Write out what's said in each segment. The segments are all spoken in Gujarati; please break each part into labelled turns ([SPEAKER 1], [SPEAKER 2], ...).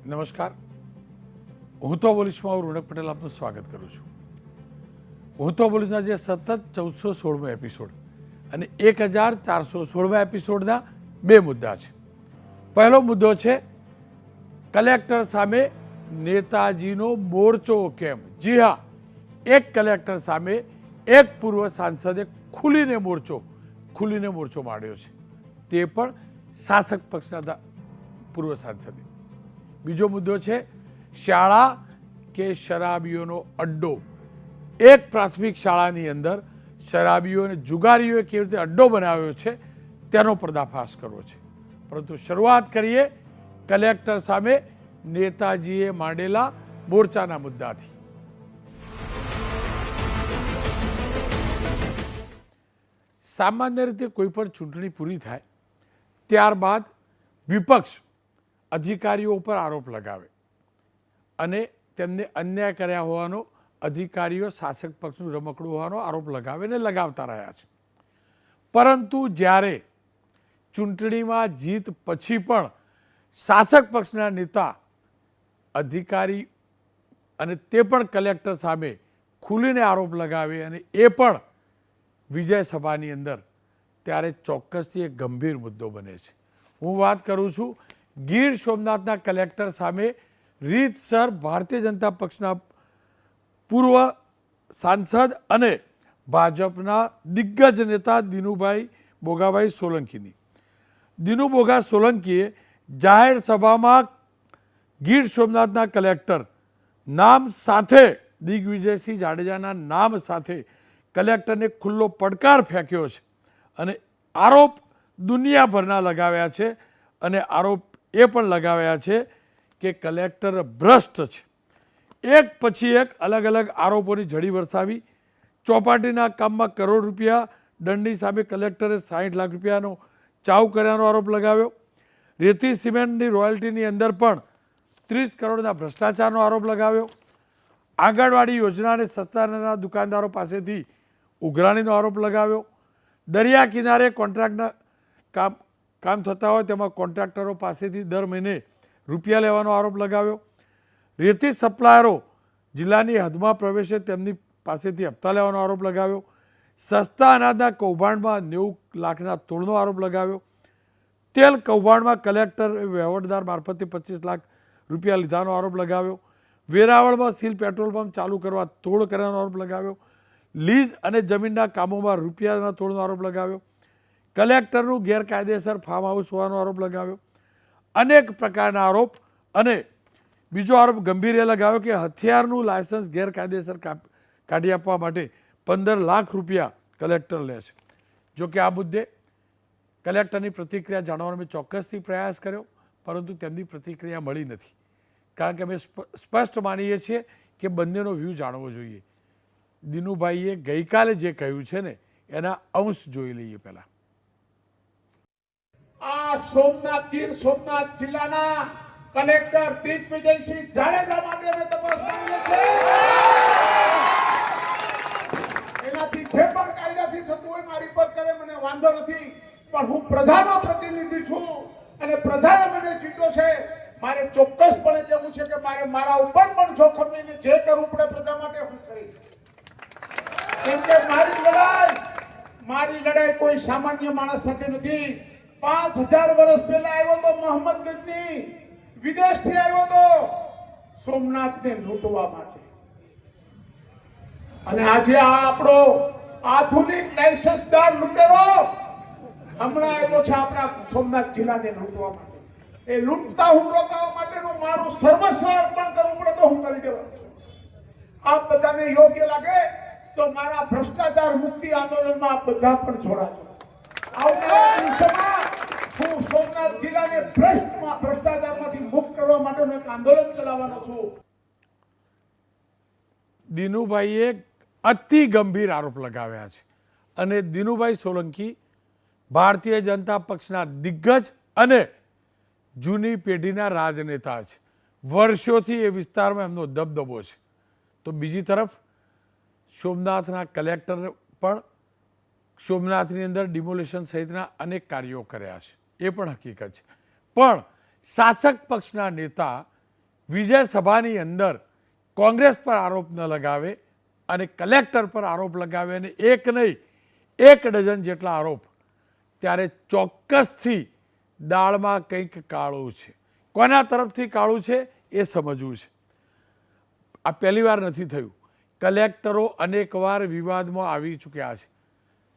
[SPEAKER 1] નમસ્કાર, હું તો બોલીશમાં રોનક પટેલ આપનું સ્વાગત કરું છું. હું તો બોલીશના જે સતત 1416મો એપિસોડ અને 1416મા એપિસોડના બે મુદ્દા છે. પહેલો મુદ્દો છે કલેક્ટર સામે નેતાજીનો મોરચો કેમ. જી હા, એક કલેક્ટર સામે એક પૂર્વ સાંસદે ખુલીને મોરચો માંડ્યો છે, તે પણ શાસક પક્ષના પૂર્વ સાંસદે. બીજો મુદ્દો છે શાળા કે શરાબીઓનો અડ્ડો. એક પ્રાથમિક શાળાની અંદર શરાબીઓ અને જુગારીઓએ કેવી રીતે અડ્ડો બનાવ્યો છે તેનો પર્દાફાશ કરવો છે. પરંતુ શરૂઆત કરીએ કલેક્ટર સામે નેતાજીએ માંડેલા મોરચાના મુદ્દાથી. સામાન્ય રીતે કોઈ પણ ચૂંટણી પૂરી થાય ત્યારબાદ વિપક્ષ અધિકારીઓ ઉપર આરોપ લગાવે અને તેમને અન્યાય કર્યા હોવાનો, અધિકારીઓ શાસક પક્ષનું રમકડું હોવાનો આરોપ લગાવે ને લગાવતા રહ્યા છે. પરંતુ જ્યારે ચૂંટણીમાં જીત પછી પણ શાસક પક્ષના નેતા અધિકારી અને તે પણ કલેક્ટર સામે ખુલીને આરોપ લગાવે અને એ પણ વિજય સભાની અંદર, ત્યારે ચોક્કસથી એક ગંભીર મુદ્દો બને છે. હું વાત કરું છું ગીર સોમનાથના કલેક્ટર સામે રીતસર ભારતીય જનતા પક્ષના પૂર્વ સાંસદ અને ભાજપના દિગ્ગજ નેતા દિનુભાઈ બોગાભાઈ સોલંકીની. દિનુ બોગા સોલંકીએ જાહેર સભામાં ગીર સોમનાથના કલેક્ટર નામ સાથે, દિગ્વિજયસિંહ જાડેજાના નામ સાથે કલેક્ટરને ખુલ્લો પડકાર ફેંક્યો છે અને આરોપ દુનિયાભરના લગાવ્યા છે અને આરોપ એ પણ લગાવ્યા છે કે કલેક્ટર ભ્રષ્ટ છે. એક પછી એક અલગ અલગ આરોપોની ઝડી વરસાવી. ચોપાટીના કામમાં કરોડ રૂપિયા દંડની સામે કલેક્ટરે 60 લાખ રૂપિયાનો ચાવ કર્યાનો આરોપ લગાવ્યો. રેતી સિમેન્ટની રોયલ્ટીની અંદર પણ 30 કરોડના ભ્રષ્ટાચારનો આરોપ લગાવ્યો. આંગણવાડી યોજનાને સસ્તાના દુકાનદારો પાસેથી ઉઘરાણીનો આરોપ લગાવ્યો. દરિયા કિનારે કોન્ટ્રાક્ટના કામ થતા હોય તેમાં કોન્ટ્રાક્ટરો પાસેથી દર મહિને રૂપિયા લેવાનો આરોપ લગાવ્યો. રેતી સપ્લાયરો જિલ્લાની હદમાં પ્રવેશે તેમની પાસેથી હપ્તા લેવાનો આરોપ લગાવ્યો. સસ્તા અનાજના કૌભાંડમાં 90 લાખના તોડનો આરોપ લગાવ્યો. તેલ કૌભાંડમાં કલેક્ટર વહીવટદાર મારફતે 25 લાખ રૂપિયા લીધાનો આરોપ લગાવ્યો. વેરાવળમાં સીલ પેટ્રોલ પંપ ચાલુ કરવા તોડ કરવાનો આરોપ લગાવ્યો. લીઝ અને જમીનના કામોમાં રૂપિયાના તોડનો આરોપ લગાવ્યો. કલેક્ટરનું ગેરકાયદેસર ફાર્મ હાઉસ હોવાનો આરોપ લગાવ્યો. અનેક પ્રકારના આરોપ. અને બીજો આરોપ ગંભીર એ લગાવ્યો કે હથિયારનું લાયસન્સ ગેરકાયદેસર કાઢી આપવા માટે 15 લાખ રૂપિયા કલેક્ટર લે છે. જોકે આ મુદ્દે કલેક્ટરની પ્રતિક્રિયા જાણવાનો મેં ચોક્કસથી પ્રયાસ કર્યો, પરંતુ તેમની પ્રતિક્રિયા મળી નથી. કારણ કે અમે સ્પષ્ટ માનીએ છીએ કે બંનેનો વ્યૂ જાણવો જોઈએ. દિનુભાઈએ ગઈકાલે જે કહ્યું છે ને એના અંશ જોઈ લઈએ. પહેલા
[SPEAKER 2] આ સોમનાથ, ગીર સોમનાથ જિલ્લાના કલેક્ટર દિગ્વિજયસિંહ જાડેજા માટે અમે તપાસ કરીએ છીએ. એનાથી જે પણ કાયદાથી થતું હોય મારી પર કરે, મને વાંધો નથી. પણ હું પ્રજાનો પ્રતિનિધિ છું અને પ્રજાએ મને જીત્યો છે. મારે ચોક્કસપણે કહેવું છે કે મારે મારા ઉપર પણ જોખમ લઈને જે કરવું પડે પ્રજા માટે હું કરીશ. કેમ કે મારી લડાઈ કોઈ સામાન્ય માણસ સાથે નથી. 5000 વર્ષ પહેલા આવ્યો તો મોહમ્મદ ગઝની, વિદેશથી આવ્યો તો સોમનાથને લૂંટવા માટે. અને આજે આ આપણો આધુનિક લાયસન્સદાર લૂંટેરો હમણાં આવ્યો છે આપણા સોમનાથ જિલ્લાને લૂંટવા માટે. એ લૂંટતા હું રોકાવા માટેનું મારું સર્વસ્વ અર્પણ કરવું પડે તો હું કરી દેવાનું છું. આપ બધાને યોગ્ય લાગે તો મારા ભ્રષ્ટાચાર મુક્તિ આંદોલનમાં આપ બધા પણ જોડાજો. આવનારા દિવસોમાં હું સોમનાથ જિલ્લાને ભ્રષ્ટાચારમાંથી મુક્ત કરવા માટેનું એક આંદોલન ચલાવવાનો છું.
[SPEAKER 1] દિનુભાઈએ અતિ ગંભીર આરોપ લગાવ્યા છે અને દિનુભાઈ સોલંકી ભારતીય જનતા પક્ષના દિગ્ગજ અને જૂની પેઢીના રાજનેતા છે. વર્ષોથી એ વિસ્તારમાં એમનો દબદબો છે. તો બીજી તરફ સોમનાથના કલેક્ટર પણ સોમનાથની અંદર ડિમોલિશન સહિતના અનેક કાર્યો કર્યા છે, એ પણ હકીકત છે. પણ શાસક પક્ષના નેતા વિજય સભાની અંદર કોંગ્રેસ પર આરોપ ન લગાવે અને કલેક્ટર પર આરોપ લગાવે અને એક નહીં 1 ડઝન જેટલા આરોપ, ત્યારે ચોક્કસથી દાળમાં કંઈક કાળું છે. કોના તરફથી કાળું છે એ સમજવું છે. આ પહેલી વાર નથી થયું. કલેક્ટરો અનેકવાર વિવાદમાં આવી ચૂક્યા છે.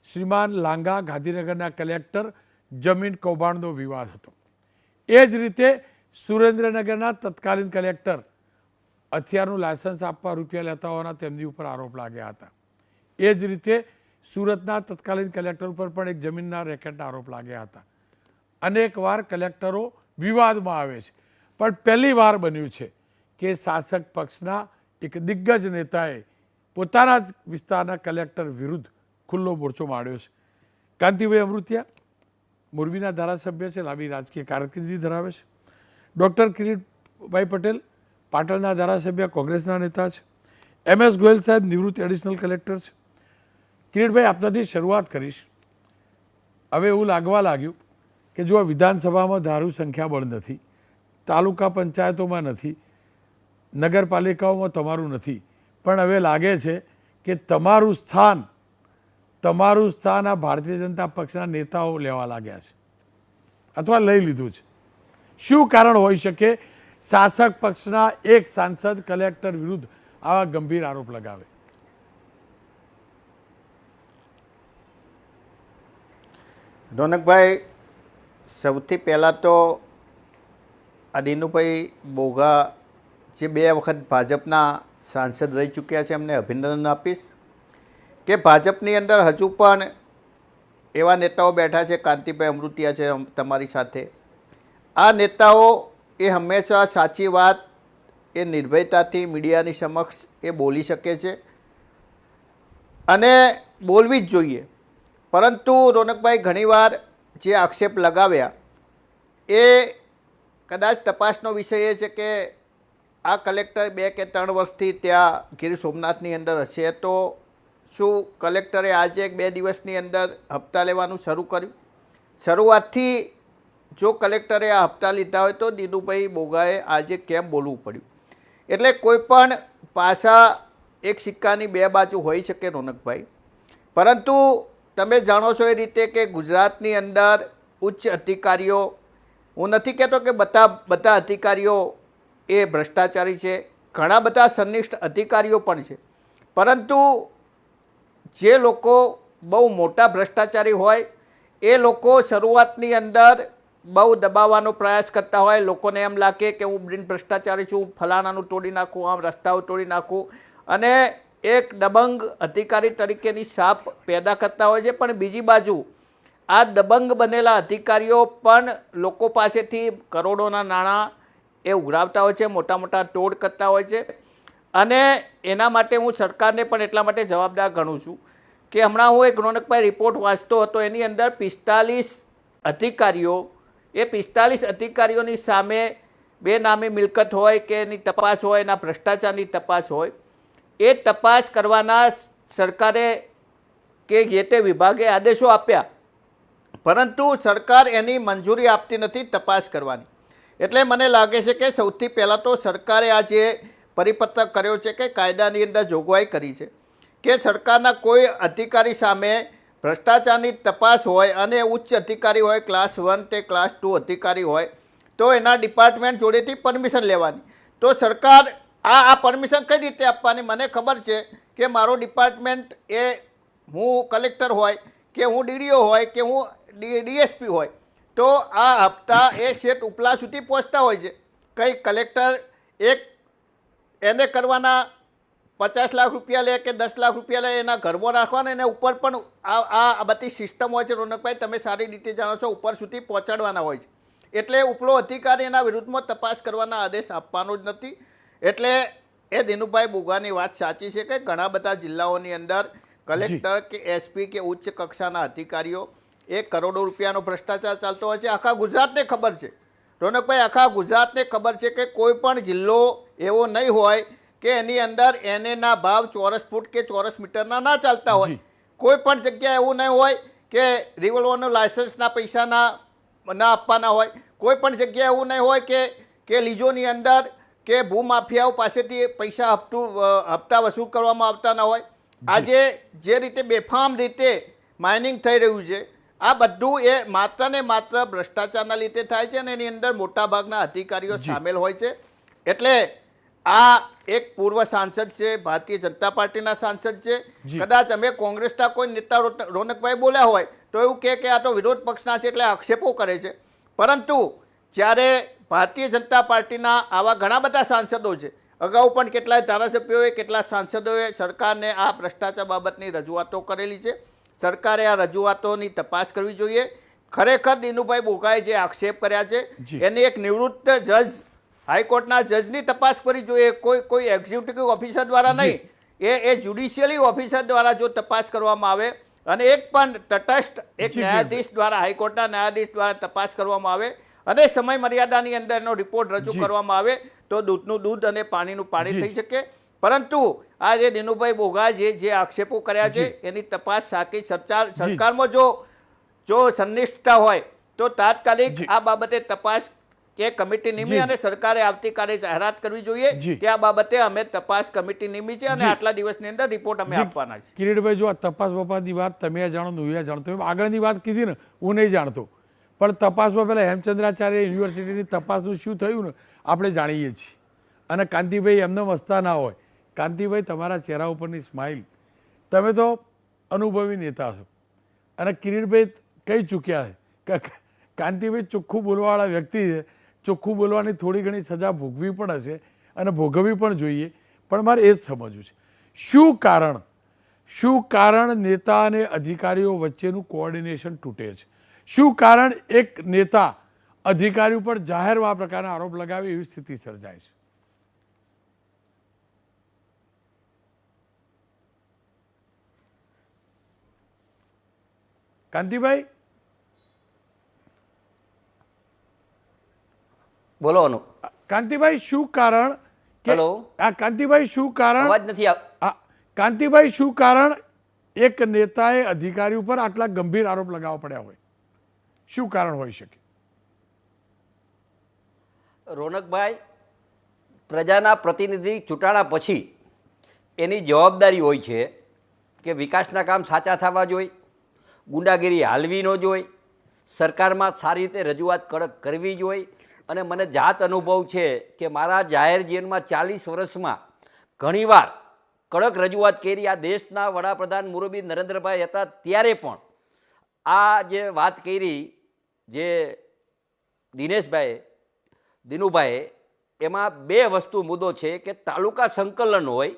[SPEAKER 1] શ્રીમાન લાંગા ગાંધીનગરના કલેક્ટર, જમીન કૌભાંડનો વિવાદ હતો. એ જ રીતે સુરેન્દ્રનગરના તત્કાલીન કલેક્ટર હથિયારનું લાયસન્સ આપવા રૂપિયા લેતા હોવાના તેમની ઉપર આરોપ લાગ્યા હતા. એ જ રીતે સુરતના તત્કાલીન કલેક્ટર ઉપર પણ એક જમીનના રેકેટના આરોપ લાગ્યા હતા. અનેકવાર કલેક્ટરો વિવાદમાં આવે છે, પણ પહેલી વાર બન્યું છે કે શાસક પક્ષના એક દિગ્ગજ નેતાએ પોતાના જ વિસ્તારના કલેક્ટર વિરુદ્ધ ખુલ્લો મોરચો માંડ્યો છે. કાંતિભાઈ અમૃતિયા મોરબીના ધારાસભ્ય છે, લાંબી રાજકીય કારકિર્દી ધરાવે છે. ડૉક્ટર કિરીટભાઈ પટેલ પાટણના ધારાસભ્ય, કોંગ્રેસના નેતા છે. MS ગોયલ સાહેબ નિવૃત્ત એડિશનલ કલેક્ટર છે. કિરીટભાઈ, આપનાથી શરૂઆત કરીશ. હવે એવું લાગવા લાગ્યું કે જો વિધાનસભામાં ધારું સંખ્યાબળ નથી, તાલુકા પંચાયતોમાં નથી, નગરપાલિકાઓમાં તમારું નથી, પણ હવે લાગે છે કે તમારું સ્થાન આ ભારતીય જનતા પક્ષના નેતાઓ લેવા લાગ્યા છે અથવા લઈ લીધું છે. શું કારણ હોઈ શકે શાસક પક્ષના એક સાંસદ કલેક્ટર વિરુદ્ધ આવા ગંભીર આરોપ લગાવે?
[SPEAKER 3] રોનકભાઈ, સૌથી પહેલાં તો આ દિનુભાઈ બોઘા જે 2 વખત ભાજપના સાંસદ રહી ચૂક્યા છે એમને અભિનંદન આપીશ કે ભાજપની અંદર હજુ પણ એવા નેતાઓ બેઠા છે, કાંતિભાઈ અમૃતિયા છે તમારી સાથે. આ નેતાઓ એ હંમેશા સાચી વાત એ નિર્ભયતાથી મીડિયાની સમક્ષ એ બોલી શકે છે અને બોલવી જ જોઈએ. પરંતુ રોનકભાઈ, ઘણીવાર જે આક્ષેપ લગાવ્યા એ કદાચ તપાસનો વિષય એ છે કે આ કલેક્ટર 2 કે 3 વર્ષથી ત્યાં ગીર સોમનાથની અંદર હશે, તો શું કલેક્ટરે આજે 2 દિવસની અંદર હપ્તા લેવાનું શરૂ કર્યું? શરૂઆતથી જો કલેક્ટરે આ હપ્તા લીધા હોય તો દિનુભાઈ બોઘાએ આજે કેમ બોલવું પડ્યું? એટલે કોઈ પણ પાછા એક સિક્કાની 2 બાજુ હોઈ શકે રોનકભાઈ. પરંતુ તમે જાણો છો એ રીતે કે ગુજરાતની અંદર ઉચ્ચ અધિકારીઓ, હું નથી કહેતો કે બધા અધિકારીઓ એ ભ્રષ્ટાચારી છે, ઘણા બધા સંનિષ્ઠ અધિકારીઓ પણ છે, પરંતુ જે લોકો બહુ મોટા ભ્રષ્ટાચારી હોય એ લોકો શરૂઆતની અંદર બહુ દબાવવાનો પ્રયાસ કરતા હોય. લોકોને એમ લાગે કે હું બિન ભ્રષ્ટાચારી છું, ફલાણાનું તોડી નાખું, આમ રસ્તાઓ તોડી નાખું, અને એક દબંગ અધિકારી તરીકેની છાપ પેદા કરતા હોય છે. પણ બીજી બાજુ આ દબંગ બનેલા અધિકારીઓ પણ લોકો પાસેથી કરોડોના નાણાં એ ઉઘરાવતા હોય છે, મોટા મોટા તોડ કરતા હોય છે. અને એના માટે હું સરકારને પણ એટલા માટે જવાબદાર ગણું છું કે હમણાં હું એક રોનકભાઈ રિપોર્ટ વાંચતો હતો, એની અંદર 45 અધિકારીઓ, એ 45 અધિકારીઓની સામે બેનામી મિલકત હોય કે એની તપાસ હોય, એના ભ્રષ્ટાચારની તપાસ હોય, એ તપાસ કરવાના સરકારે કે જે તે વિભાગે આદેશો આપ્યા, પરંતુ સરકાર એની મંજૂરી આપતી નથી તપાસ કરવાની. એટલે મને લાગે છે કે સૌથી પહેલાં તો સરકારે આ જે પરિપત્ર કર્યો છે કે કાયદાની અંદર જોગવાઈ કરી છે કે સરકારના કોઈ અધિકારી સામે ભ્રષ્ટાચારની તપાસ હોય અને ઉચ્ચ અધિકારી હોય, ક્લાસ 1 કે ક્લાસ 2 અધિકારી હોય, તો એના ડિપાર્ટમેન્ટ જોડેથી પરમિશન લેવાની. તો સરકાર આ પરમિશન કઈ રીતે આપવાની? મને ખબર છે કે મારો ડિપાર્ટમેન્ટ એ હું કલેક્ટર હોય કે હું DDO હોય કે હું DSP હોય, તો આ હપ્તા એ શેઠ ઉપલા સુધી પહોંચતા હોય છે. કંઈ કલેક્ટર એને કરવાના 50 લાખ રૂપિયા લે કે 10 લાખ રૂપિયા લે, એના ઘરમાં રાખવાના, એના ઉપર પણ આ બધી સિસ્ટમ હોય છે રોનકભાઈ, તમે સારી રીતે જાણો છો, ઉપર સુધી પહોંચાડવાના હોય છે. એટલે ઉપલો અધિકારી એના વિરુદ્ધમાં તપાસ કરવાના આદેશ આપવાનો જ નથી. એટલે એ દિનુભાઈ બોઘાની વાત સાચી છે કે ઘણા બધા જિલ્લાઓની અંદર કલેક્ટર કે SP કે ઉચ્ચ કક્ષાના અધિકારીઓ એ કરોડો રૂપિયાનો ભ્રષ્ટાચાર ચાલતો હોય છે. આખા ગુજરાતને ખબર છે રોનકભાઈ, આખા ગુજરાતને ખબર છે કે કોઈ પણ જિલ્લો એવો નહીં હોય કે એની અંદર એના ભાવ ચોરસ ફૂટ કે ચોરસ મીટરના ના ચાલતા હોય. કોઈ પણ જગ્યાએ એવું નહીં હોય કે રિવોલ્વરનું લાયસન્સના પૈસા ના આપવાના હોય. કોઈ પણ જગ્યાએ એવું નહીં હોય કે લીઝોની અંદર કે ભૂમાફિયાઓ પાસેથી પૈસા હપ્તા વસૂલ કરવામાં આવતા ન હોય. આજે જે રીતે બેફામ રીતે માઇનિંગ થઈ રહ્યું છે આ બધું એ માત્ર ને માત્ર ભ્રષ્ટાચારના લીધે થાય છે અને એની અંદર મોટાભાગના અધિકારીઓ સામેલ હોય છે. એટલે આ એક પૂર્વ સાંસદ છે, ભારતીય જનતા પાર્ટીના સાંસદ છે. કદાચ અમે કોંગ્રેસના કોઈ નેતા રોનકભાઈ બોલ્યા હોય તો એવું કે આ તો વિરોધ પક્ષના છે એટલે આક્ષેપો કરે છે. પરંતુ જ્યારે ભારતીય જનતા પાર્ટીના આવા ઘણા બધા સાંસદો છે, અગાઉ પણ કેટલાય ધારાસભ્યોએ કેટલા સાંસદોએ સરકારને આ ભ્રષ્ટાચાર બાબતની રજૂઆતો કરેલી છે. સરકારે આ રજૂઆતોની તપાસ કરવી જોઈએ. ખરેખર દિનુભાઈ બોઘાએ જે આક્ષેપ કર્યા છે એની એક નિવૃત્ત જજ, હાઈકોર્ટના જજની તપાસ કરવી જોઈએ. કોઈ એક્ઝિક્યુટિવ ઓફિસર દ્વારા નહીં, એ જ્યુડિશિયલી ઓફિસર દ્વારા જો તપાસ કરવામાં આવે અને એક પણ તટસ્થ એક ન્યાયાધીશ દ્વારા, હાઈકોર્ટના ન્યાયાધીશ દ્વારા તપાસ કરવામાં આવે અને સમય મર્યાદાની અંદર એનો રિપોર્ટ રજૂ કરવામાં આવે તો દૂધનું દૂધ અને પાણીનું પાણી થઈ શકે. પરંતુ આ જે દિનુભાઈ બોઘા જે આક્ષેપો કર્યા છે એની તપાસ સાચી સરકારમાં જો સંનિષ્ઠતા હોય તો તાત્કાલિક આ બાબતે તપાસ કે કમિટી નિમી અને સરકારે આવતીકાલે જાહેરાત કરવી જોઈએ કે આ બાબતે અમે તપાસ કમિટી નિમી છે અને આટલા દિવસની અંદર રિપોર્ટ અમે આપવાના છે.
[SPEAKER 1] કિરીટભાઈ, જો આ તપાસ બપાસની વાત તમે જાણો, હું જાણતો, આગળની વાત કીધી ને હું નહીં જાણતો, પણ તપાસમાં પહેલાં હેમચંદ્રાચાર્ય યુનિવર્સિટીની તપાસનું શું થયું ને આપણે જાણીએ છીએ. અને કાંતિભાઈ એમને વસતા ના હોય. કાંતિભાઈ, તમારા ચહેરા ઉપરની સ્માઇલ, તમે તો અનુભવી નેતા છો અને કિરીટભાઈ કહી ચૂક્યા છે કે કાંતિભાઈ ચોખ્ખું બોલવાવાળા વ્યક્તિ છે. ચોખ્ખું બોલવાની થોડી ઘણી સજા ભોગવી પણ હશે અને ભોગવવી પણ જોઈએ. પણ મારે એ જ સમજવું છે, શું કારણ નેતા અને અધિકારીઓ વચ્ચેનું કોઓર્ડિનેશન તૂટે છે? શું કારણ એક નેતા અધિકારી ઉપર જાહેરમાં આ પ્રકારના આરોપ લગાવે એવી સ્થિતિ સર્જાય છે? કાંતિભાઈ
[SPEAKER 4] બોલો અનુ.
[SPEAKER 1] કાંતિભાઈ, શું કારણ કે કાંતિભાઈ શું કારણ
[SPEAKER 4] અવાજ નથી
[SPEAKER 1] કાંતિભાઈ શું કારણ એક નેતાએ અધિકારી ઉપર આટલા ગંભીર આરોપ લગાવવા પડ્યા હોય? શું કારણ હોઈ શકે?
[SPEAKER 4] રોનકભાઈ, પ્રજાના પ્રતિનિધિ ચૂંટાણા પછી એની જવાબદારી હોય છે કે વિકાસના કામ સાચા થવા જોઈએ, ગુંડાગીરી હાલવી ન જોઈએ, સરકારમાં સારી રીતે રજૂઆત કડક કરવી જોઈએ. અને મને જાત અનુભવ છે કે મારા જાહેર જીવનમાં 40 વર્ષમાં ઘણીવાર કડક રજૂઆત કરી. આ દેશના વડાપ્રધાન મુરબ્બી નરેન્દ્રભાઈ હતા ત્યારે પણ આ જે વાત કરી જે દિનુભાઈએ, એમાં બે વસ્તુ મુદ્દો છે કે તાલુકા સંકલન હોય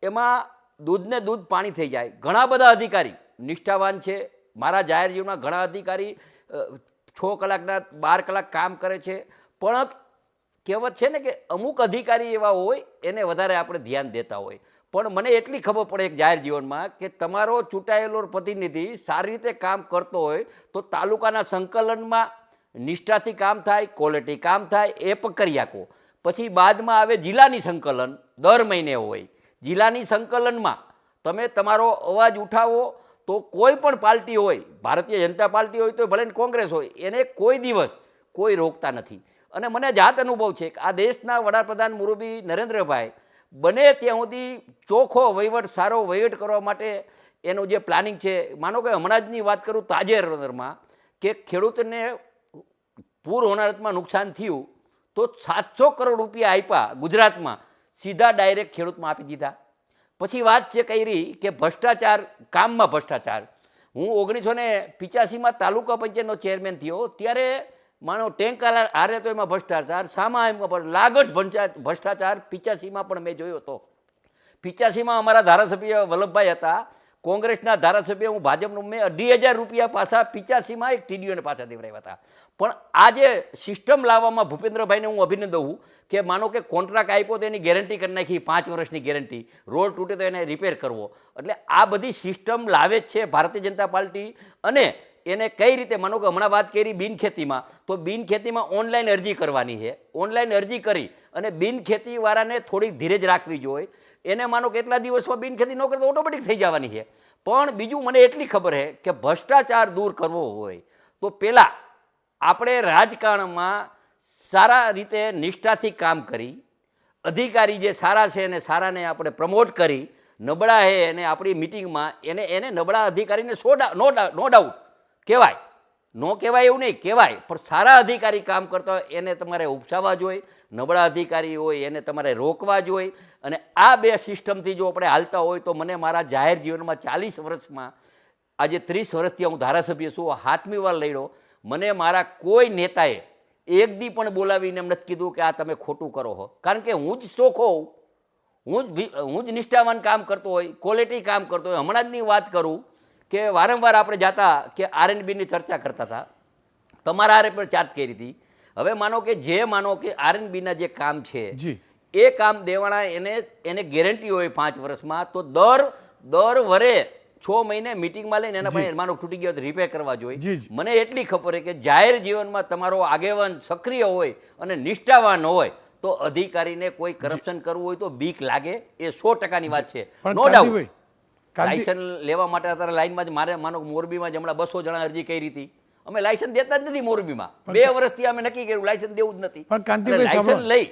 [SPEAKER 4] એમાં દૂધને દૂધ પાણી થઈ જાય. ઘણા બધા અધિકારી નિષ્ઠાવાન છે. મારા જાહેર જીવનમાં ઘણા અધિકારી 6 કલાકના 12 કલાક કામ કરે છે. પણ કહેવત છે ને કે અમુક અધિકારી એવા હોય એને વધારે આપણે ધ્યાન દેતા હોય. પણ મને એટલી ખબર પડે એક જાહેર જીવનમાં કે તમારો ચૂંટાયેલો પ્રતિનિધિ સારી રીતે કામ કરતો હોય તો તાલુકાના સંકલનમાં નિષ્ઠાથી કામ થાય, ક્વોલિટી કામ થાય, એ પણ કરી આપો. પછી બાદમાં આવે જિલ્લાની સંકલન, દર મહિને હોય. જિલ્લાની સંકલનમાં તમે તમારો અવાજ ઉઠાવો તો કોઈ પણ પાર્ટી હોય, ભારતીય જનતા પાર્ટી હોય તો ભલે કોંગ્રેસ હોય, એને કોઈ દિવસ કોઈ રોકતા નથી. અને મને જાત અનુભવ છે કે આ દેશના વડાપ્રધાન મુરબ્બી નરેન્દ્રભાઈ બને ત્યાં સુધી ચોખ્ખો વહીવટ, સારો વહીવટ કરવા માટે એનું જે પ્લાનિંગ છે. માનો કે હમણાં જની વાત કરું તાજેતરમાં કે ખેડૂતને પૂર હોનારતમાં નુકસાન થયું તો 700 કરોડ રૂપિયા આપ્યા ગુજરાતમાં, સીધા ડાયરેક્ટ ખેડૂતમાં આપી દીધા. પછી વાત છે કરી કે ભ્રષ્ટાચાર, કામમાં ભ્રષ્ટાચાર. હું 1985માં તાલુકા પંચાયતનો ચેરમેન થયો ત્યારે માનો ટેન્કર હારે તો એમાં ભ્રષ્ટાચાર, સામા એમાં લાગત ભ્રષ્ટાચાર 85માં પણ મેં જોયો હતો. 85માં અમારા ધારાસભ્ય વલ્લભભાઈ હતા, કોંગ્રેસના ધારાસભ્ય, હું ભાજપનું, મેં 2,500 રૂપિયા પાછા 85માં એક ટીડીઓને પાછા દેવરાવ્યા હતા. પણ આ જે સિસ્ટમ લાવવામાં ભૂપેન્દ્રભાઈને હું અભિનંદન દઉં કે માનો કે કોન્ટ્રાક્ટ આપ્યો તો એની ગેરંટી કરી નાખી, 5 વર્ષની ગેરંટી, રોડ તૂટે તો એને રિપેર કરવો. એટલે આ બધી સિસ્ટમ લાવે જ છે ભારતીય જનતા પાર્ટી. અને એને કઈ રીતે, માનો કે હમણાં વાત કરી બિનખેતીમાં, તો બિનખેતીમાં ઓનલાઈન અરજી કરવાની છે. ઓનલાઈન અરજી કરી અને બિનખેતીવાળાને થોડીક ધીરજ રાખવી જોઈએ. એને માનો કે એટલા દિવસમાં બિનખેતી ન કરે તો ઓટોમેટિક થઈ જવાની છે. પણ બીજું મને એટલી ખબર છે કે ભ્રષ્ટાચાર દૂર કરવો હોય તો પહેલાં આપણે રાજકારણમાં સારા રીતે નિષ્ઠાથી કામ કરી અધિકારી જે સારા છે એને સારાને આપણે પ્રમોટ કરી, નબળા છે એને આપણી મિટિંગમાં એને નબળા અધિકારીને નો ડાઉટ કહેવાય, નો કહેવાય એવું નહીં, કહેવાય, પણ સારા અધિકારી કામ કરતા હોય એને તમારે ઉપસાવવા જોઈએ, નબળા અધિકારી હોય એને તમારે રોકવા જોઈએ. અને આ બે સિસ્ટમથી જો આપણે હાલતા હોય તો મને મારા જાહેર જીવનમાં 40 વર્ષમાં, આજે 30 વર્ષથી હું ધારાસભ્ય છું, 7મી વાર લડ્યો, મને મારા કોઈ નેતાએ એક દી પણ બોલાવીને એમ નથી કીધું કે આ તમે ખોટું કરો છો. કારણ કે હું જ ચોખ્ખો હોઉં, હું જ નિષ્ઠાવાન કામ કરતો હોય, ક્વોલિટી કામ કરતો હોય. હમણાં જની વાત કરું કે વારંવાર આપણે જાતા કે R&Bની ચર્ચા કરતા હતા, તમારા હારે પણ ચાર્જ કરી હતી. હવે માનો કે R&Bના જે કામ છે એ કામ દેવાના એને ગેરંટી હોય 5 વર્ષમાં, તો દર વરે 6 મહિને મિટિંગમાં લઈને એના પાસે માનો તૂટી ગયો તો રિપેર કરવા જોઈએ. મને એટલી ખબર છે કે જાહેર જીવનમાં તમારો આગેવાન સક્રિય હોય અને નિષ્ઠાવાન હોય તો અધિકારીને કોઈ કરપ્શન કરવું હોય તો બીક લાગે, એ 100%ની વાત છે, નો ડાઉટ. લાયસન્સ લેવા માટે અત્યારે લાઈનમાં જ મારે માનો મોરબીમાં જ હમણાં 200 જણા અરજી કરી હતી, અમે લાયસન્સ દેતા જ નથી મોરબીમાં. 2 વર્ષથી અમે નક્કી કર્યું લાયસન્સ દેવું જ નથી. લાયસન્સ લઈ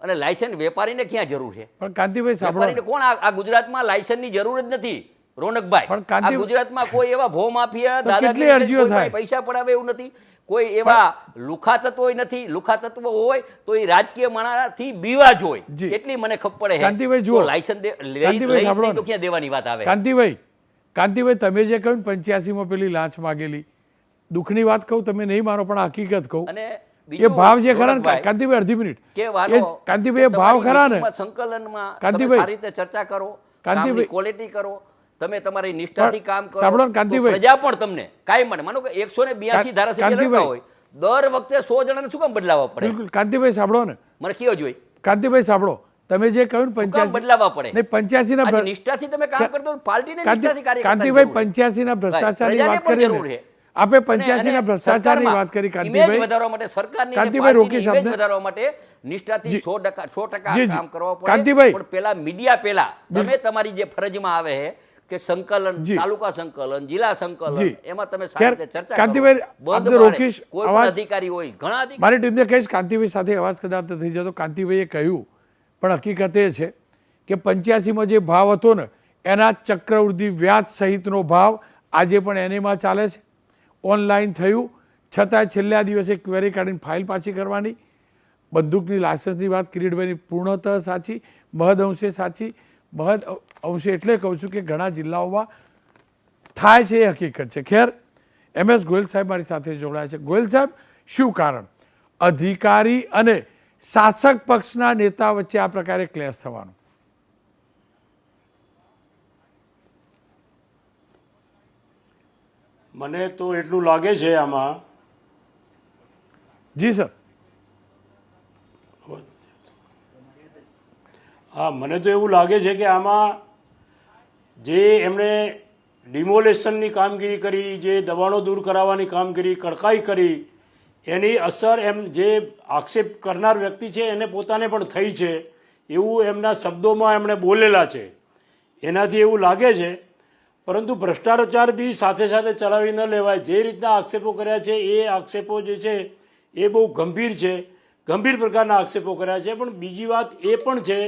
[SPEAKER 4] અને લાયસન્સ વેપારીને ક્યાં જરૂર છે?
[SPEAKER 1] પણ કાંતિભાઈ
[SPEAKER 4] વેપારીને કોણ? આ ગુજરાતમાં લાયસન્સની જરૂર જ નથી રોનકભાઈ. આ ગુજરાતમાં કોઈ એવા ભો માફિયા દાદાગીરી પૈસા પડાવે એવું નથી, કોઈ એવા લુખા તત્વો નથી. લુખા તત્વો હોય તો એ રાજકીય માણસથી બીવા જ હોય, એટલી મને ખબર પડે.
[SPEAKER 1] કાંતિભાઈ જુઓ,
[SPEAKER 4] લાયસન્સ તો ક્યાં દેવાની વાત આવે?
[SPEAKER 1] કાંતિભાઈ તમે જે કહ્યું 85માં પેલી લાંચ માગેલી, દુઃખની વાત કહું, તમે નહીં માનો પણ હકીકત કહું,
[SPEAKER 4] અને
[SPEAKER 1] એ ભાવ જે ખરા ને કાંતિભાઈ, અડધી મિનિટ, કાંતિભાઈ એ ભાવ ખરા ને
[SPEAKER 4] સંકલનમાં કાંતિભાઈ સારી રીતે ચર્ચા કરો, કાંતિભાઈ ક્વોલિટી કરો, તમે તમારી નિષ્ઠાથી કામ કરો,
[SPEAKER 1] સાંભળો કાંતિભાઈ,
[SPEAKER 4] પ્રજા પણ તમને કાંઈ માટે માનો કે 182 ધારાસભ્ય લડતા હોય, દર વખતે 100 જણાને શું કામ બદલાવવા પડે?
[SPEAKER 1] બિલકુલ કાંતિભાઈ સાંભળો ને,
[SPEAKER 4] મને કયો જોઈએ
[SPEAKER 1] કાંતિભાઈ સાંભળો, તમે જે કહ્યું 85
[SPEAKER 4] બદલાવવા પડે
[SPEAKER 1] નહીં, 85 ના
[SPEAKER 4] નિષ્ઠાથી તમે કામ કરતો પાર્ટીને નિષ્ઠાથી કાર્ય કરતા.
[SPEAKER 1] કાંતિભાઈ 85 ના ભ્રષ્ટાચારની વાત કરી ને, આપે 85 ના ભ્રષ્ટાચારની વાત કરી કાંતિભાઈ,
[SPEAKER 4] વધારવા માટે સરકારની
[SPEAKER 1] કાંતિભાઈ રોકી શબ્દ
[SPEAKER 4] વધારવા માટે નિષ્ઠાથી 100% કામ કરવા પડે.
[SPEAKER 1] કાંતિભાઈ
[SPEAKER 4] પણ પેલા મીડિયા પેલા તમે તમારી જે ફરજમાં આવે છે કે સંકલન, તાલુકા સંકલન, જિલ્લા સંકલન, એમાં તમે સારી રીતે ચર્ચા કરો.
[SPEAKER 1] કાંતિભાઈ આપને રોકીશ,
[SPEAKER 4] કોઈ પણ અધિકારી હોય, ઘણા અધિકારી,
[SPEAKER 1] મારી ટીમને કહીશ કાંતિભાઈ સાથે અવાજ કદાચ થઈ જતો. કાંતિભાઈએ કહ્યું, પણ હકીકત એ છે કે 85માં જે ભાવ હતો ને એના ચક્રવૃદ્ધિ વ્યાજ સહિતનો ભાવ આજે પણ એનેમાં ચાલે છે. ઓનલાઈન થયું છતાંય છેલ્લા દિવસે ક્વેરી કાઢીને ફાઇલ પાછી કરવાની. બંદૂકની લાયસન્સની વાત કિરીટભાઈની પૂર્ણતઃ સાચી, મહદ અંશે સાચી. મહદ અંશે એટલે કહું છું કે ઘણા જિલ્લાઓમાં થાય છે, એ હકીકત છે. ખેર, MS ગોયલ સાહેબ મારી સાથે જોડાયા છે. ગોયલ સાહેબ, શું કારણ અધિકારી અને શાસક પક્ષના નેતા વચ્ચે આ પ્રકારે ક્લેશ થવાનો?
[SPEAKER 5] મને તો એટલું લાગે છે આમાં.
[SPEAKER 1] જી સર.
[SPEAKER 5] હા, મને તો એવું લાગે છે કે આમાં જે એમણે ડિમોલેશનની કામગીરી કરી, જે દબાણો દૂર કરાવવાની કામગીરી, કડકાઈ કરી, એની અસર એમ જે આક્ષેપ કરનાર વ્યક્તિ છે એને પોતાને પણ થઈ છે એવું એમના શબ્દોમાં એમણે બોલેલા છે. એનાથી એવું લાગે છે. પરંતુ ભ્રષ્ટાચાર બી સાથે સાથે ચલાવી ન લેવાય. જે રીતના આક્ષેપો કર્યા છે એ આક્ષેપો જે છે એ બહુ ગંભીર છે, ગંભીર પ્રકારના આક્ષેપો કર્યા છે. પણ બીજી વાત એ પણ છે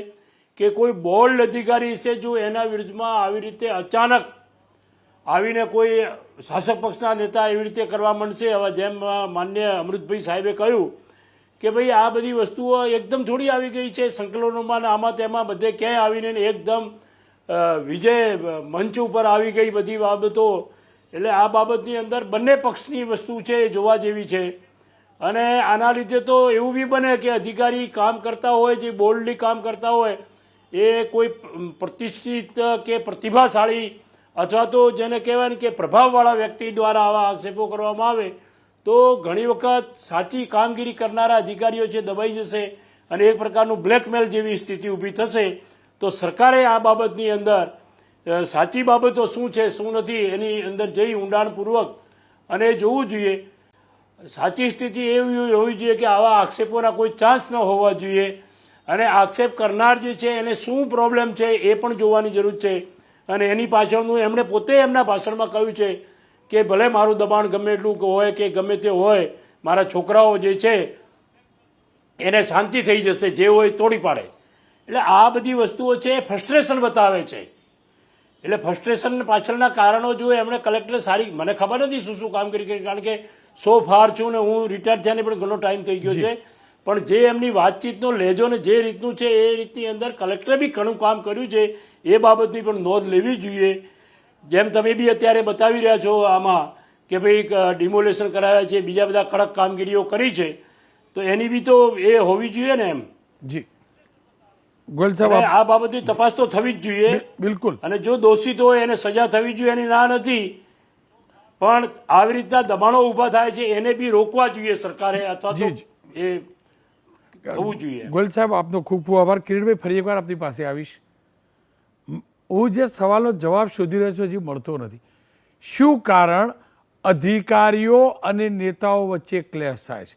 [SPEAKER 5] કે કોઈ બોલ્ડ અધિકારી છે, જો એના વિરુદ્ધમાં આવી રીતે અચાનક આવીને કોઈ શાસક પક્ષના નેતા એવી રીતે કરવા માંડશે, હવે જેમ માન્ય અમૃતભાઈ સાહેબે કહ્યું કે ભાઈ આ બધી વસ્તુઓ એકદમ થોડી આવી ગઈ છે સંકલનોમાં, આમાં તેમાં બધે ક્યાંય આવીને એકદમ વિજય મંચ ઉપર આવી ગઈ બધી બાબતો. એટલે આ બાબતની અંદર બંને પક્ષની વસ્તુ છે એ જોવા જેવી છે. અને આના લીધે તો એવું બી બને કે અધિકારી કામ કરતા હોય, જે બોલ્ડલી કામ કરતા હોય, એ કોઈ પ્રતિષ્ઠિત કે પ્રતિભાશાળી અથવા તો જેને કહેવાય ને કે પ્રભાવવાળા વ્યક્તિ દ્વારા આવા આક્ષેપો કરવામાં આવે તો ઘણી વખત સાચી કામગીરી કરનારા અધિકારીઓ છે દબાઈ જશે અને એક પ્રકારનું બ્લેકમેલ જેવી સ્થિતિ ઊભી થશે. તો સરકારે આ બાબતની અંદર સાચી બાબતો શું છે શું નથી એની અંદર જઈ ઊંડાણપૂર્વક અને જોવું જોઈએ. સાચી સ્થિતિ એવી હોવી જોઈએ કે આવા આક્ષેપોના કોઈ ચાન્સ ન હોવા જોઈએ અને આક્ષેપ કરનાર જે છે એને શું પ્રોબ્લેમ છે એ પણ જોવાની જરૂર છે. અને એની પાછળનું એમણે પોતે એમના ભાષણમાં કહ્યું છે કે ભલે મારું દબાણ ગમે એટલું હોય કે ગમે તે હોય, મારા છોકરાઓ જે છે એને શાંતિ થઈ જશે, જે હોય તોડી પાડે. એટલે આ બધી વસ્તુઓ છે એ ફ્રસ્ટ્રેશન બતાવે છે. એટલે ફ્રસ્ટ્રેશન પાછળના કારણો જો એમણે કલેક્ટર સારી, મને ખબર નથી શું શું કામગીરી કરી, કારણ કે સો ફાર છું ને હું રિટાયર થયાને પણ ઘણો ટાઈમ થઈ ગયો છે, પણ જે એમની વાતચીતનો લેજો ને જે રીતનું છે એ રીતની અંદર કલેક્ટરે બી ઘણું કામ કર્યું છે, એ બાબતની પણ નોંધ લેવી જોઈએ. જેમ તમે બી અત્યારે બતાવી રહ્યા છો આમાં કે ભાઈ ડિમોલેશન કરાવ્યા છે, બીજા બધા કડક કામગીરીઓ કરી છે, તો એની બી તો એ હોવી જોઈએ ને એમ.
[SPEAKER 1] જી ગોયલ સાહેબ,
[SPEAKER 5] અને આ બાબતની તપાસ તો થવી જ જોઈએ.
[SPEAKER 1] બિલકુલ.
[SPEAKER 5] અને જો દોષિત હોય એને સજા થવી જોઈએ, એની ના નથી, પણ આવી રીતના દબાણો ઊભા થાય છે એને બી રોકવા જોઈએ સરકારે, અથવા તો એ થવું જોઈએ.
[SPEAKER 1] ગોયલ સાહેબ, આપનો ખૂબ ખૂબ આભાર. કિરીટભાઈ, ફરી એકવાર આપની પાસે આવીશ. હું જે સવાલનો જવાબ શોધી રહ્યો છું હજી મળતો નથી. શું કારણ અધિકારીઓ અને નેતાઓ વચ્ચે ક્લેશ થાય છે?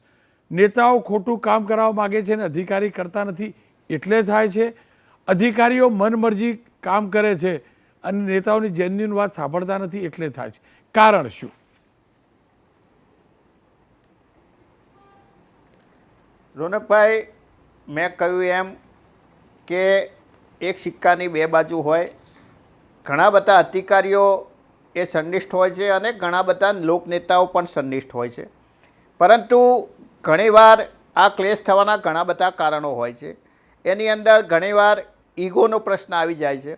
[SPEAKER 1] નેતાઓ ખોટું કામ કરાવવા માગે છે અને અધિકારી કરતા નથી એટલે થાય છે? અધિકારીઓ મનમરજી કામ કરે છે અને નેતાઓની જેન્યુઇન વાત સાંભળતા નથી એટલે થાય છે? કારણ શું?
[SPEAKER 3] રોનકભાઈ, મેં કહ્યું એમ કે એક સિક્કાની બે બાજુ હોય. ઘણા બધા અધિકારીઓ એ સંનિષ્ઠ હોય છે અને ઘણા બધા લોકનેતાઓ પણ સંનિષ્ઠ હોય છે, પરંતુ ઘણીવાર આ ક્લેશ થવાના ઘણા બધા કારણો હોય છે. એની અંદર ઘણીવાર ઈગોનો પ્રશ્ન આવી જાય છે.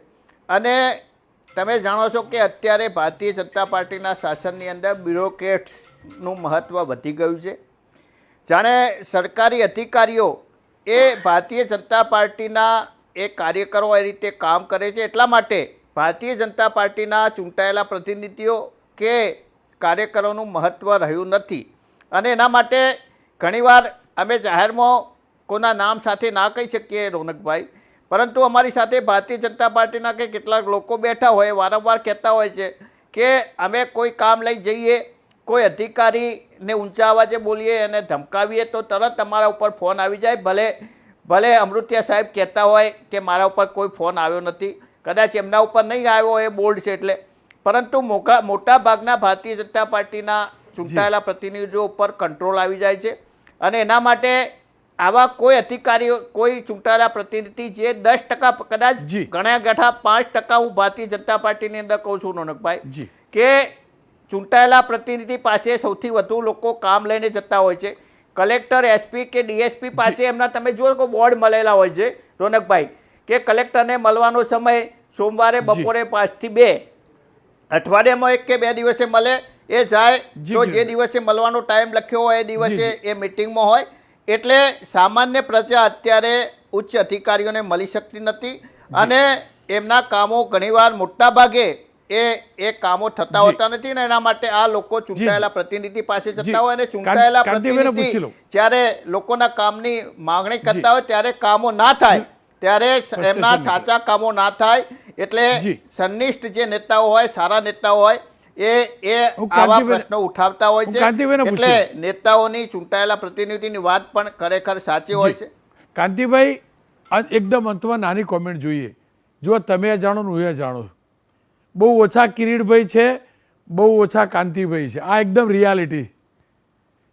[SPEAKER 3] અને તમે જાણો છો કે અત્યારે ભારતીય જનતા પાર્ટીના શાસનની અંદર બ્યુરોક્રેટ્સનું મહત્ત્વ વધી ગયું છે. જાણે સરકારી અધિકારીઓ એ ભારતીય જનતા પાર્ટીના એ કાર્યકરો એ રીતે કામ કરે છે, એટલા માટે ભારતીય જનતા પાર્ટીના ચૂંટાયેલા પ્રતિનિધિઓ કે કાર્યકરોનું મહત્ત્વ રહ્યું નથી. અને એના માટે ઘણીવાર અમે જાહેરમાં કોના નામ સાથે ના કહી શકીએ રોનકભાઈ, પરંતુ અમારી સાથે ભારતીય જનતા પાર્ટીના કે કેટલાક લોકો બેઠા હોય, વારંવાર કહેતા હોય છે કે અમે કોઈ કામ લઈ જઈએ, કોઈ અધિકારીને ઊંચા અવાજે બોલીએ અને ધમકાવીએ તો તરત અમારા ઉપર ફોન આવી જાય. ભલે અમૃતિયા સાહેબ કહેતા હોય કે મારા ઉપર કોઈ ફોન આવ્યો નથી, કદાચ એમના ઉપર નહીં આવ્યો એ બોલ્ડ છે એટલે, પરંતુ મોટા ભાગના ભારતીય જનતા પાર્ટીના ચૂંટાયેલા પ્રતિનિધિઓ ઉપર કંટ્રોલ આવી જાય છે. અને એના માટે આવા કોઈ અધિકારીઓ, કોઈ ચૂંટાયેલા પ્રતિનિધિ જે 10% કદાચ ગણ્યા ગાંઠા 5% હું ભારતીય જનતા પાર્ટીની અંદર કહું છું રોનકભાઈ, કે ચૂંટાયેલા પ્રતિનિધિ પાસે સૌથી વધુ લોકો કામ લઈને જતા હોય છે. કલેક્ટર, એસપી કે ડીએસપી પાસે એમના તમે જુઓ કે બોર્ડ મળેલા હોય છે રોનકભાઈ, કે કલેક્ટરને મળવાનો સમય સોમવારે બપોરે 5 થી 2, અઠવાડિયામાં 1 કે 2 દિવસે મળે, એ જાય તો જે દિવસે મળવાનો ટાઈમ લખ્યો હોય એ દિવસે એ મિટિંગમાં હોય. એટલે સામાન્ય પ્રજા અત્યારે ઉચ્ચ અધિકારીઓને મળી શકતી નથી અને એમના કામો ઘણીવાર મોટા ભાગે એ કામો થતા હોતા નથી ને એના માટે આ લોકો ચૂંટાયેલા પ્રતિનિધિ પાસે જતા હોય અને ચૂંટાયેલા પ્રતિનિધિ જ્યારે લોકોના કામની માંગણી કરતા હોય ત્યારે કામો ના થાય, ત્યારે એમના સાચા કામો ના થાય. એટલે સંનિષ્ઠ જે નેતાઓ હોય, સારા નેતાઓ હોય, એ આવા પ્રશ્નો ઉઠાવતા હોય છે. એટલે નેતાઓની, ચૂંટાયેલા પ્રતિનિધિની વાત પણ ખરેખર સાચી હોય છે.
[SPEAKER 1] કાંતિભાઈ, એકદમ અંતમાં નાની કોમેન્ટ જોઈએ. જો તમે જાણો ને હું જાણું, બહુ ઓછા કિરીટભાઈ છે, બહુ ઓછા કાંતિભાઈ છે. આ એકદમ રિયાલિટી,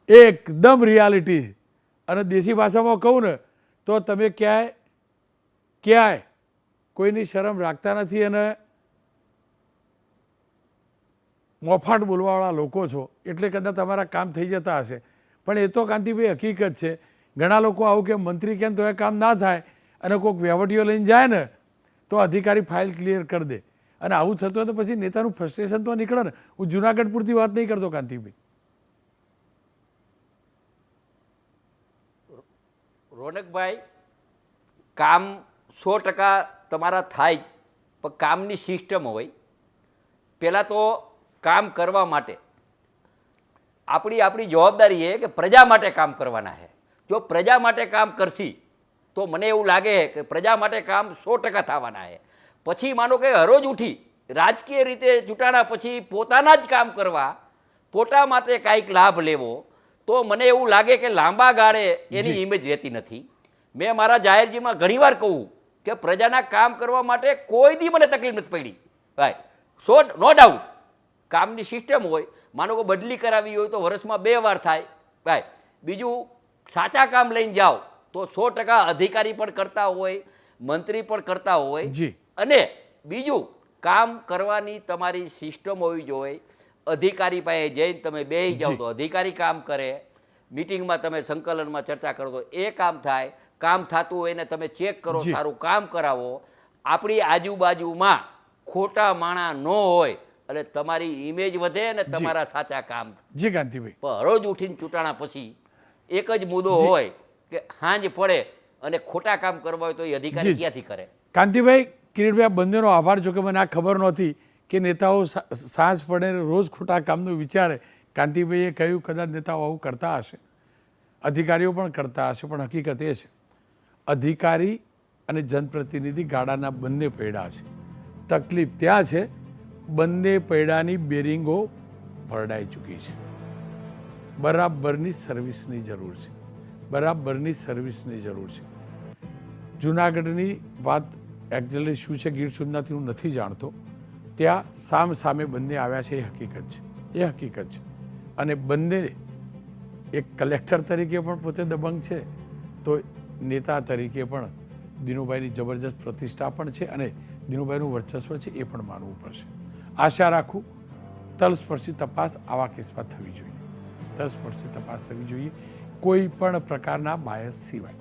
[SPEAKER 1] એકદમ રિયાલિટી. અને દેશી ભાષામાં કહું ને તો તમે ક્યાંય કોઈની શરમ રાખતા નથી અને મોફાટ બોલવાવાળા લોકો છો, એટલે કદાચ તમારા કામ થઈ જતા હશે. પણ એ તો કાંતિભાઈ હકીકત છે. ઘણા લોકો આવું કે મંત્રી કેમ તો એ કામ ના થાય અને કોઈક વહીવટીઓ લઈને જાય ને તો અધિકારી ફાઇલ ક્લિયર કરી દે. અને આવું થતું હોય તો પછી નેતાનું ફ્રસ્ટ્રેશન તો નીકળે ને. હું જુનાગઢ પૂરતી વાત નહીં કરતો કાંતિભાઈ.
[SPEAKER 4] રોનકભાઈ, કામ 100% તમારા થાય, પણ કામની સિસ્ટમ હોય. પહેલાં તો કામ કરવા માટે આપણી જવાબદારી છે કે પ્રજા માટે કામ કરવાના છે. જો પ્રજા માટે કામ કરશી તો મને એવું લાગે કે પ્રજા માટે કામ 100% થવાના છે. પછી માનો કે હરોજ ઉઠી રાજકીય રીતે ચૂંટાણા પછી પોતાના જ કામ કરવા, પોતા માટે કાંઈક લાભ લેવો, તો મને એવું લાગે કે લાંબા ગાળે એની ઇમેજ રહેતી નથી. મેં મારા જાહેરજીમાં ઘણીવાર કહું કે પ્રજાના કામ કરવા માટે કોઈ દી મને તકલીફ નથી પડી ભાઈ. નો ડાઉટ કામની સિસ્ટમ હોય, માનો કે બદલી કરાવી હોય તો વર્ષમાં 2 વાર થાય ભાઈ. બીજું, સાચા કામ લઈને જાઓ તો 100% અધિકારી પણ કરતા હોય, મંત્રી પણ કરતા હોય
[SPEAKER 1] જી.
[SPEAKER 4] અને બીજું કામ કરવાની તમારી સિસ્ટમ હોવી જોઈએ. અધિકારી પાસે જઈને તમે બેસી જાઓ
[SPEAKER 1] જી.
[SPEAKER 4] તો અધિકારી કામ કરે, મિટિંગમાં તમે સંકલનમાં ચર્ચા કરો તો એ કામ થાય, કામ થતું હોય એને તમે ચેક કરો,
[SPEAKER 1] જી.
[SPEAKER 4] સારું કામ કરાવો. આપણી આજુબાજુમાં ખોટા માણા ન હોય એટલે તમારી ઇમેજ વધે ને તમારા સાચા કામ.
[SPEAKER 1] જી કાંતિભાઈ,
[SPEAKER 4] પણ હરોજ ઉઠીને ચૂંટાણા પછી એક જ મુદ્દો
[SPEAKER 1] જી.
[SPEAKER 4] હોય કે હાંજ પડે અને ખોટા કામ કરવા હોય તો એ અધિકારી
[SPEAKER 1] જી.
[SPEAKER 4] ક્યાંથી કરે?
[SPEAKER 1] કાંતિભાઈ, કિરીટભાઈ, આ બંનેનો આભાર. જો કે મને આ ખબર નહોતી કે નેતાઓ સાંજ પડે ને રોજ ખોટા કામનું વિચારે. કાંતિભાઈએ કહ્યું કદાચ નેતાઓ આવું કરતા હશે, અધિકારીઓ પણ કરતા હશે, પણ હકીકત એ છે અધિકારી અને જનપ્રતિનિધિ ગાડાના બંને પૈડા છે. તકલીફ ત્યાં છે બંને પૈડાની બેરિંગો ભરડાઈ ચૂકી છે. બરાબરની સર્વિસની જરૂર છે, બરાબરની સર્વિસની જરૂર છે. જુનાગઢની વાત એકચ્યુઅલી શું છે ગીર સોમનાથથી હું નથી જાણતો. ત્યાં સામે બંને આવ્યા છે, એ હકીકત છે, એ હકીકત છે. અને બંને એક કલેક્ટર તરીકે પણ પોતે દબંગ છે, તો નેતા તરીકે પણ દિનુભાઈની જબરજસ્ત પ્રતિષ્ઠા પણ છે અને દિનુભાઈનું વર્ચસ્વ છે એ પણ માનવું પડશે. આશા રાખું તલસ્પર્શી તપાસ આવા કેસમાં થવી જોઈએ, તલસ્પર્શી તપાસ થવી જોઈએ, કોઈ પણ પ્રકારના બાયસ સિવાય.